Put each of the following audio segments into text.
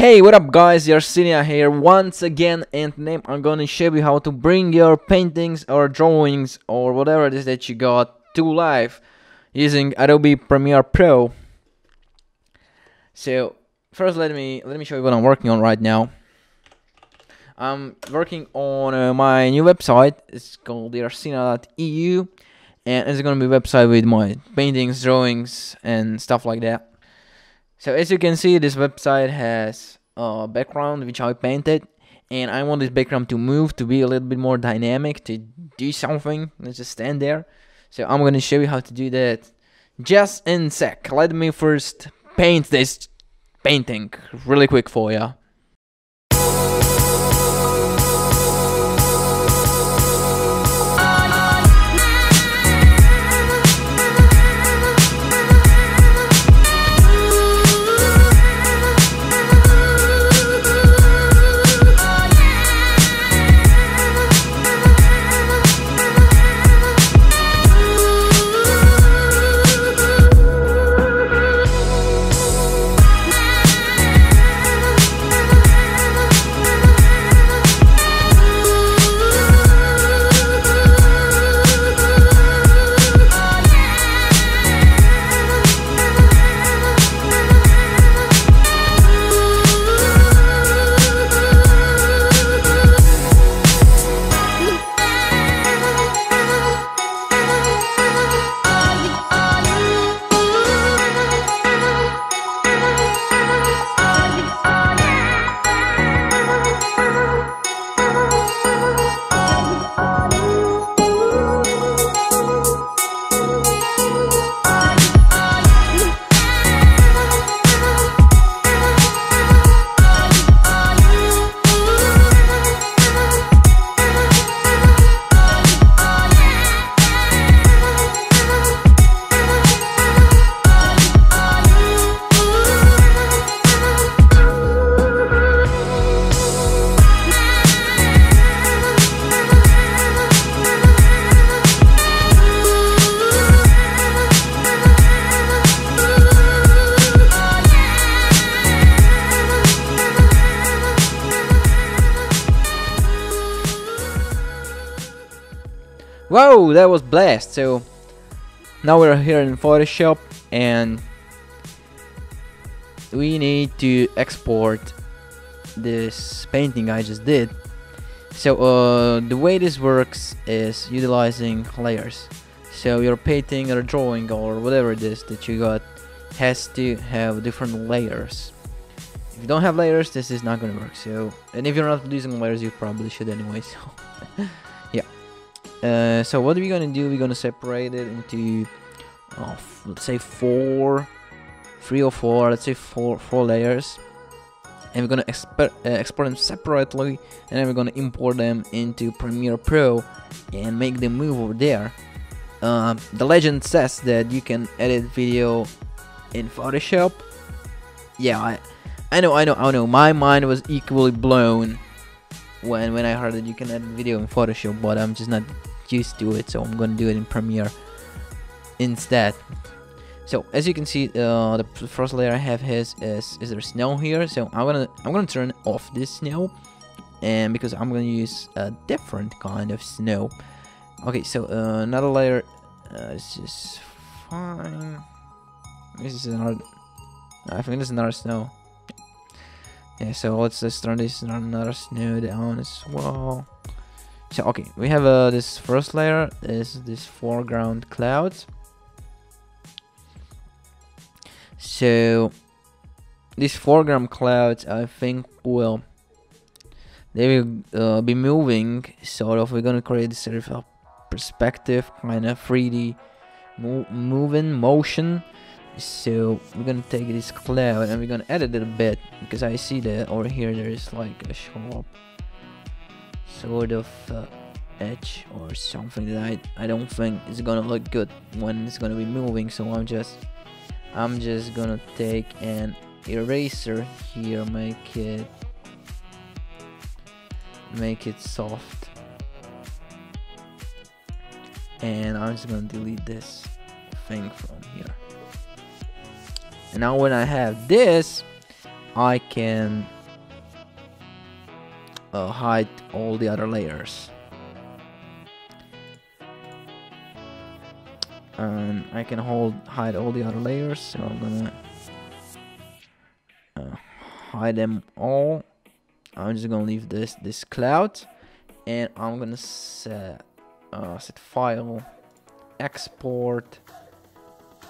Hey, what up guys, Yersinia here once again, and today I'm gonna show you how to bring your paintings or drawings or whatever it is that you got to life using Adobe Premiere Pro. So first let me show you what I'm working on right now. I'm working on my new website. It's called Yersinia.eu, and it's gonna be a website with my paintings, drawings and stuff like that. So as you can see, this website has a background which I painted, and I want this background to move, to be a little bit more dynamic, to do something, not just stand there. So I'm gonna show you how to do that just in a sec. Let me first paint this painting really quick for you. Whoa, that was blast. So now we're here in Photoshop, and we need to export this painting I just did. So the way this works is utilizing layers. So your painting or drawing or whatever it is that you got has to have different layers. If you don't have layers, this is not gonna work. So, and if you're not using layers, you probably should anyway. So yeah. So what are we gonna do? We're gonna separate it into let's say four layers, and we're gonna export them separately, and then we're gonna import them into Premiere Pro and make them move over there. The legend says that you can edit video in Photoshop. Yeah, I know. My mind was equally blown when I heard that you can edit video in Photoshop, but I'm just not used to it, so I'm gonna do it in Premiere instead. So as you can see, the first layer I have is there snow here. So I'm gonna turn off this snow, and because I'm gonna use a different kind of snow. Okay, so another layer is just fine. This is another. I think this is another snow. Yeah, so let's just turn this another snow down as well. So okay, we have this first layer is this foreground clouds. So these foreground clouds, I think they will be moving. Sort of, we're gonna create this sort of perspective, kind of 3D moving motion. So we're gonna take this cloud and we're gonna edit it a bit, because I see that over here there is like a sharp sort of edge or something that I don't think is gonna look good when it's gonna be moving. So I'm just gonna take an eraser here, make it soft, and I'm just gonna delete this thing from here. And now when I have this, I can hide all the other layers. And I can hide all the other layers, so I'm gonna hide them all. I'm just gonna leave this cloud, and I'm gonna set file, export,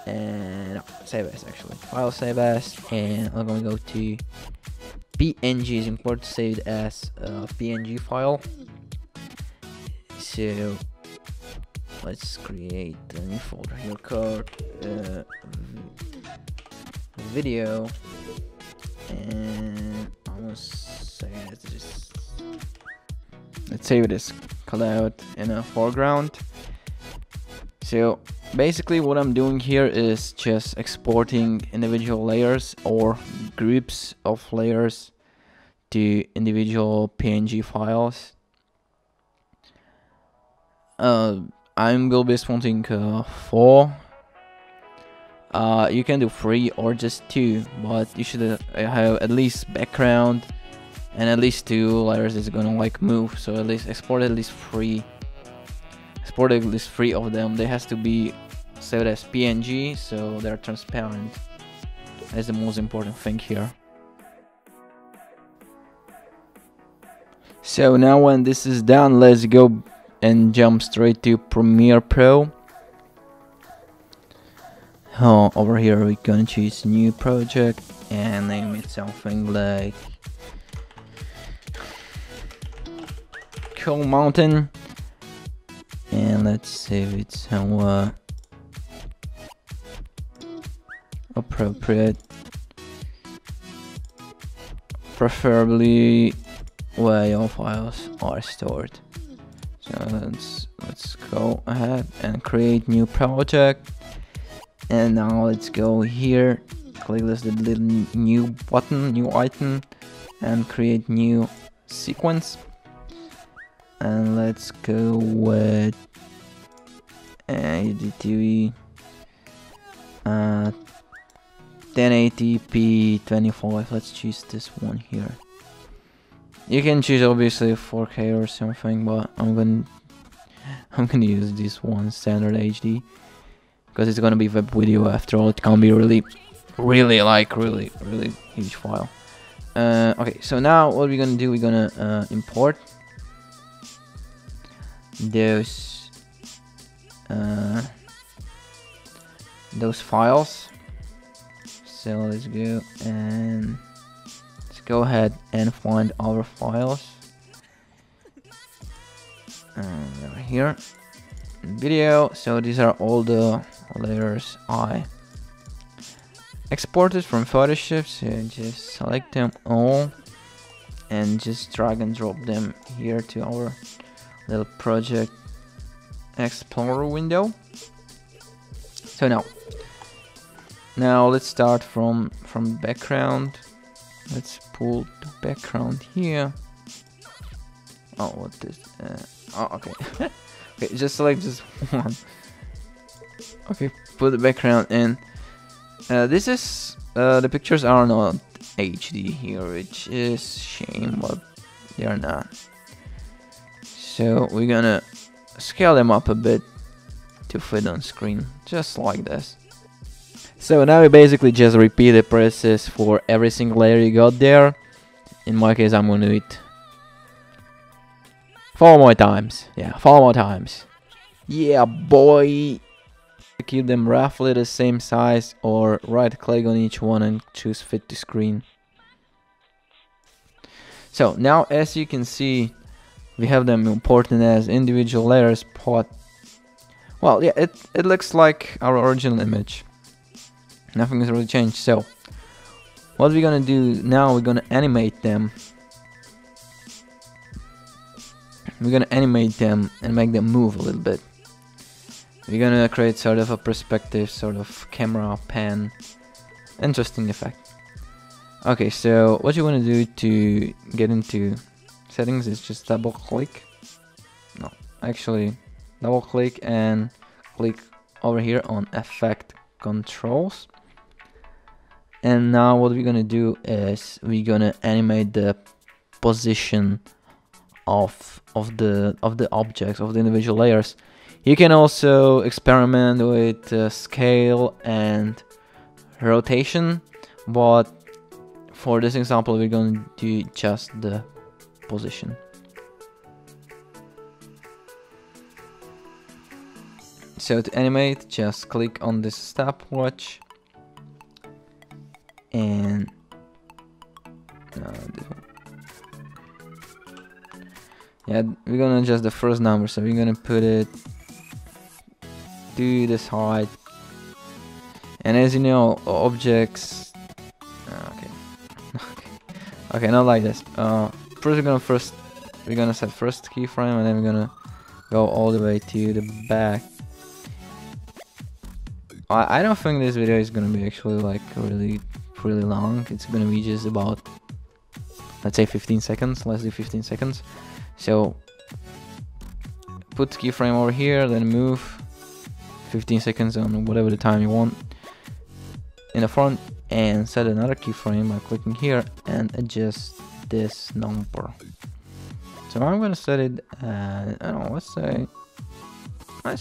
and save as, actually file save as, and I'm gonna go to PNG. Is important to save it as a PNG file. So let's create a new folder here called video, and I'm gonna say this. Let's save it as cloud in a foreground. So basically what I'm doing here is just exporting individual layers or groups of layers to individual PNG files. I will be exporting 4. You can do 3 or just 2, but you should have at least background and at least 2 layers is gonna like move. So at least export at least 3. Export at least 3 of them. They has to be saved as PNG, so they're transparent. That's the most important thing here. So now when this is done, let's go and jump straight to Premiere Pro. Over here we're gonna choose new project and name it something like Cool Mountain, and let's save it somewhat appropriate, preferably where your files are stored. So let's go ahead and create new project, and now let's go here, click this little new button, new item, and create new sequence. And let's go with UDTV 1080p 25. Let's choose this one here. You can choose obviously 4K or something, but I'm gonna use this one, standard HD, because it's gonna be web video after all. It can be really huge file. Okay, so now what we're gonna do, we're gonna import those files. So let's go and go ahead and find our files. Right here, video. So these are all the layers I exported from Photoshop. So just select them all and just drag and drop them here to our little project explorer window. So now let's start from background. Let's pull the background here. Oh, what is oh, okay. Okay, just select just one. Okay, put the background in. This is the pictures are not HD here, which is shame, but they are not. So we're gonna scale them up a bit to fit on screen, just like this. So now we basically just repeat the process for every single layer you got there. In my case, I'm gonna do it 4 more times. Yeah, 4 more times. Yeah, boy. Keep them roughly the same size, or right click on each one and choose fit to screen. So now, as you can see, we have them imported as individual layers, but well, yeah, it looks like our original image. Nothing has really changed. So what we're gonna do now, we're gonna animate them. We're gonna animate them and make them move a little bit. We're gonna create sort of a perspective, sort of camera pan, interesting effect. Okay, so what you want to do to get into settings is just double click. No, actually double click and click over here on effect controls. And now what we're gonna do is we're gonna animate the position of the objects, of the individual layers. You can also experiment with scale and rotation, but for this example we're going to do just the position. So to animate, just click on this stopwatch and yeah, we're gonna adjust the first number, so we're gonna put it to this height. And as you know, objects okay, not like this. First we're gonna set first keyframe, and then we're gonna go all the way to the back. I don't think this video is gonna be actually like really long. It's gonna be just about, let's say, 15 seconds. Let's do 15 seconds. So put keyframe over here, then move 15 seconds on whatever the time you want in the front, and set another keyframe by clicking here and adjust this number. So I'm gonna set it at, I don't know, let's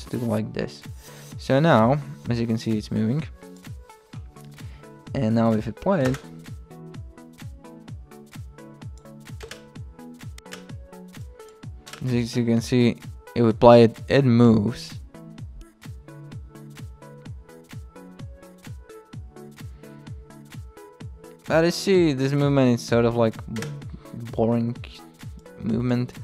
do it like this. So now, as you can see, it's moving. And now if you play it, as you can see, if we play it, it moves. But you see, this movement is sort of like boring movement.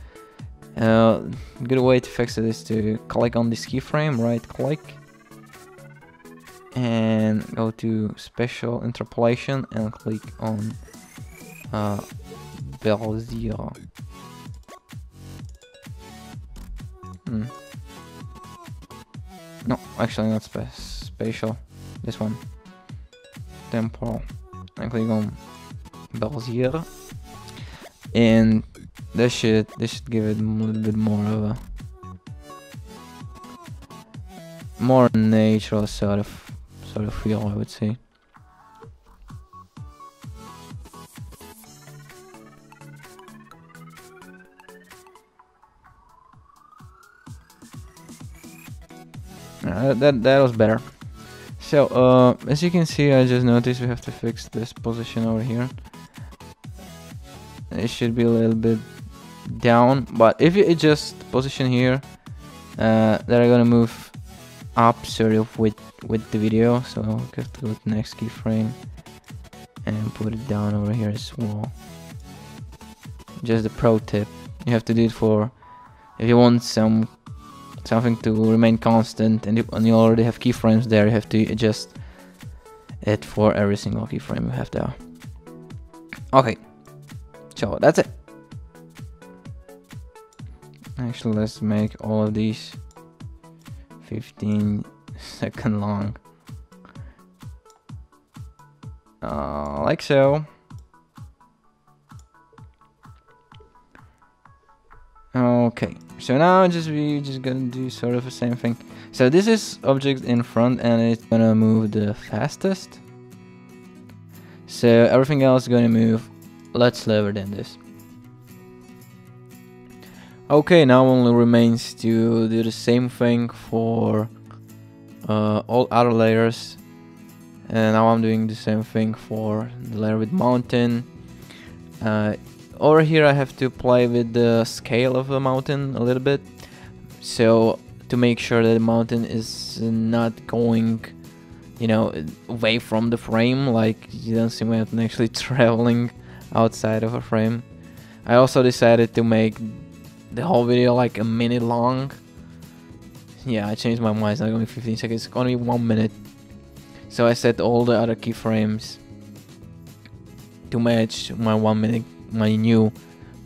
Good way to fix it is to click on this keyframe, right click, and go to special interpolation and click on Bezier. No, actually not spatial. This one, temporal, and click on Bezier, and this should give it a little bit more of a more natural sort of feel, I would say. That was better. So as you can see, I just noticed we have to fix this position over here. It should be a little bit down, but if you adjust position here, they're gonna move up sort of with the video. So I'll have to go to the next keyframe and put it down over here as well. Just a pro tip, you have to do it for if you want something to remain constant, and you already have keyframes there, you have to adjust it for every single keyframe you have there. Okay, so that's it. Actually, let's make all of these 15-second long, like so. Okay, so now we're just gonna do sort of the same thing. So this is object in front, and it's gonna move the fastest. So everything else is gonna move a lot slower than this. Okay, now only remains to do the same thing for all other layers. And now I'm doing the same thing for the layer with mountain. Over here I have to play with the scale of the mountain a little bit, so to make sure that the mountain is not going, you know, away from the frame, like you don't see mountain actually traveling outside of a frame. I also decided to make the whole video like a minute long. Yeah, I changed my mind, it's not going to be 15 seconds, it's only 1 minute. So I set all the other keyframes to match my my new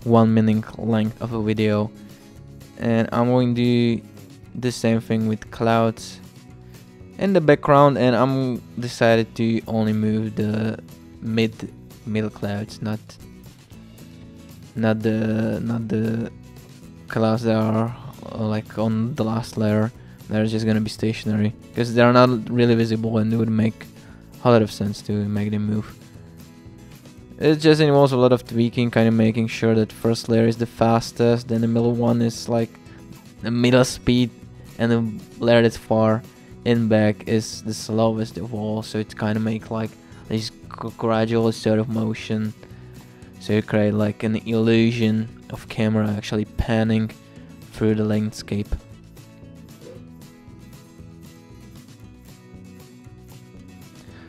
1 minute length of a video. And I'm going to do the same thing with clouds in the background, and I'm decided to only move the middle clouds, not the clouds that are like on the last layer. They're just gonna be stationary because they're not really visible, and it would make a lot of sense to make them move. It just involves a lot of tweaking, kind of making sure that first layer is the fastest, then the middle one is like the middle speed, and the layer that's far in back is the slowest of all. So it's kind of make like this gradual sort of motion. So you create like an illusion of camera actually panning through the landscape.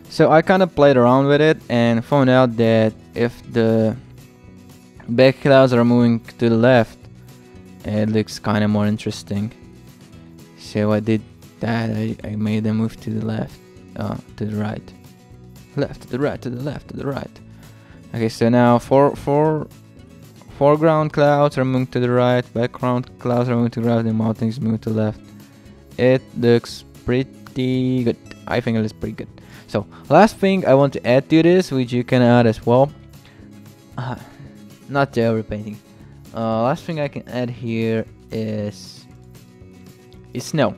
So I kind of played around with it and found out that if the back clouds are moving to the left, it looks kind of more interesting. So I did that. I made them move to the left, to the right, left to the right, to the left, to the right. Okay, so now foreground clouds are moving to the right, background clouds are moving to the right, the mountains move to the left. It looks pretty good. I think it looks pretty good. So last thing I want to add to this, which you can add as well, not the overpainting. Last thing I can add here is snow.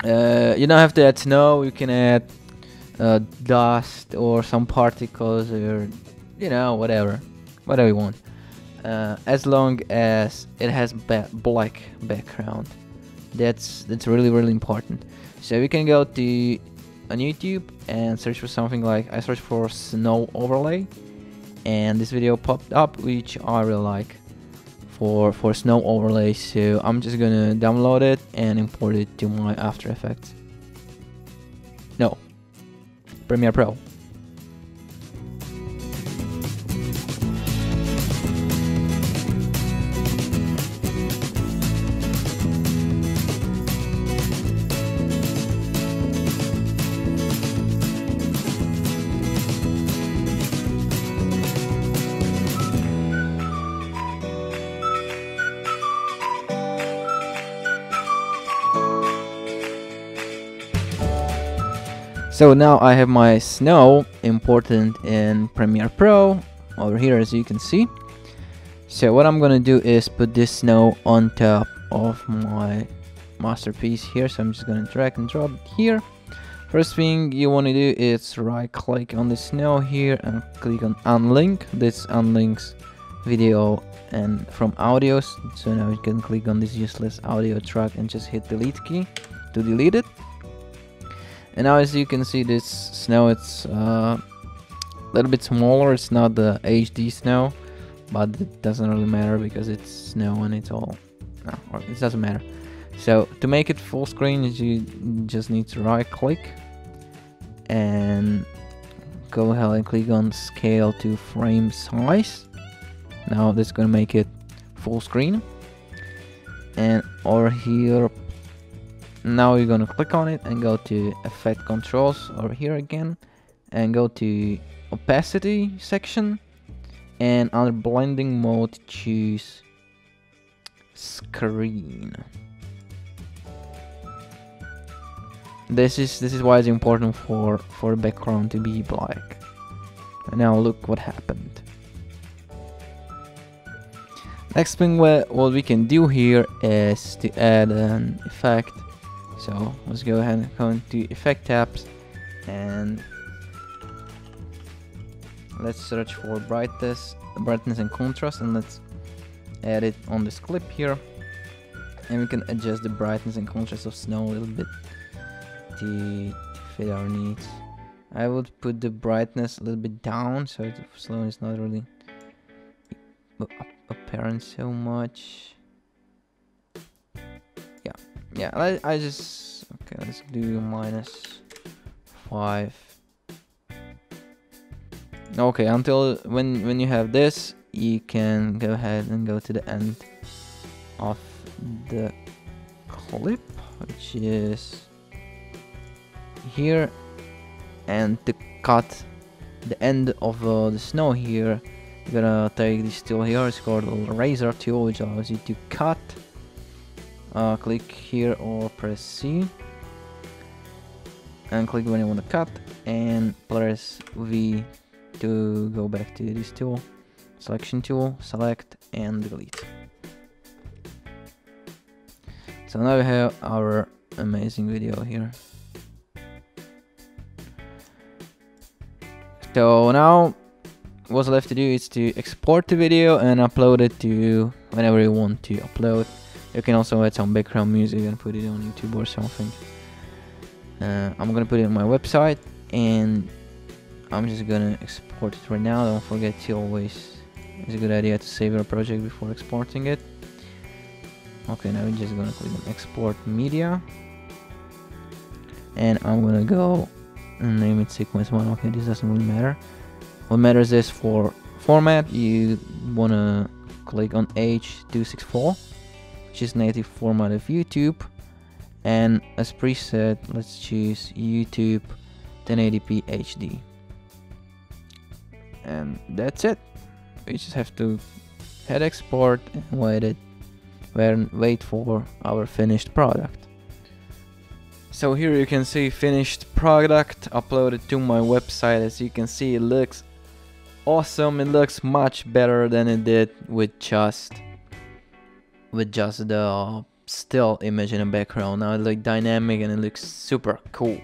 You don't have to add snow. You can add dust or some particles, or you know, whatever you want, as long as it has black background. That's really important. So we can go to on YouTube and search for something like, I searched for snow overlay, and this video popped up, which I really like for snow overlay. So I'm just gonna download it and import it to my After Effects. No, Premiere Pro. So now I have my snow imported in Premiere Pro over here, as you can see. So what I'm gonna do is put this snow on top of my masterpiece here. So I'm just gonna drag and drop it here. First thing you want to do is right click on the snow here and click on unlink. This unlinks video and from audios. So now you can click on this useless audio track and just hit delete key to delete it. And now, as you can see, this snow, it's a little bit smaller. It's not the HD snow, but it doesn't really matter because it's snow and it's all, no, it doesn't matter. So to make it full screen, you just need to right click and go ahead and click on scale to frame size. Now that's gonna make it full screen. And over here, now you're gonna click on it and go to effect controls over here again, and go to opacity section, and under blending mode choose screen. This is why it's important for the background to be black. And now look what happened. Next thing what we can do here is to add an effect. So let's go ahead and go into effect tabs and let's search for brightness and contrast, and let's add it on this clip here. And we can adjust the brightness and contrast of snow a little bit to fit our needs. I would put the brightness a little bit down so the snow is not really apparent so much. Yeah, I just, okay, let's do -5. Okay, until when you have this, you can go ahead and go to the end of the clip, which is here, and to cut the end of the snow here, you're gonna take this tool here. It's called a razor tool, which allows you to cut. Click here or press C and click when you want to cut, and press V to go back to this tool, selection tool, select and delete. So now we have our amazing video here. So now what's left to do is to export the video and upload it to whenever you want to upload. You can also add some background music and put it on YouTube or something. I'm gonna put it on my website, and I'm just gonna export it right now. Don't forget to always, it's a good idea to save your project before exporting it. Okay, now we're just gonna click on export media, and I'm gonna go and name it sequence 1. Okay, this doesn't really matter. What matters is for format, you wanna click on H264, which is native format of YouTube, and as preset, let's choose YouTube 1080p HD. And that's it. We just have to hit export and wait for our finished product. So here you can see finished product uploaded to my website. As you can see, it looks awesome. It looks much better than it did with just the still image in the background. Now it looks dynamic and it looks super cool.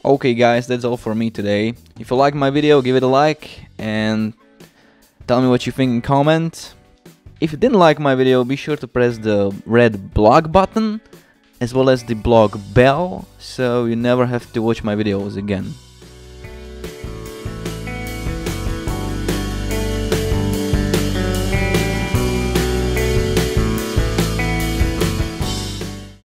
Okay guys, that's all for me today. If you like my video, give it a like and tell me what you think in comment. If you didn't like my video, be sure to press the red blog button as well as the blog bell, so you never have to watch my videos again.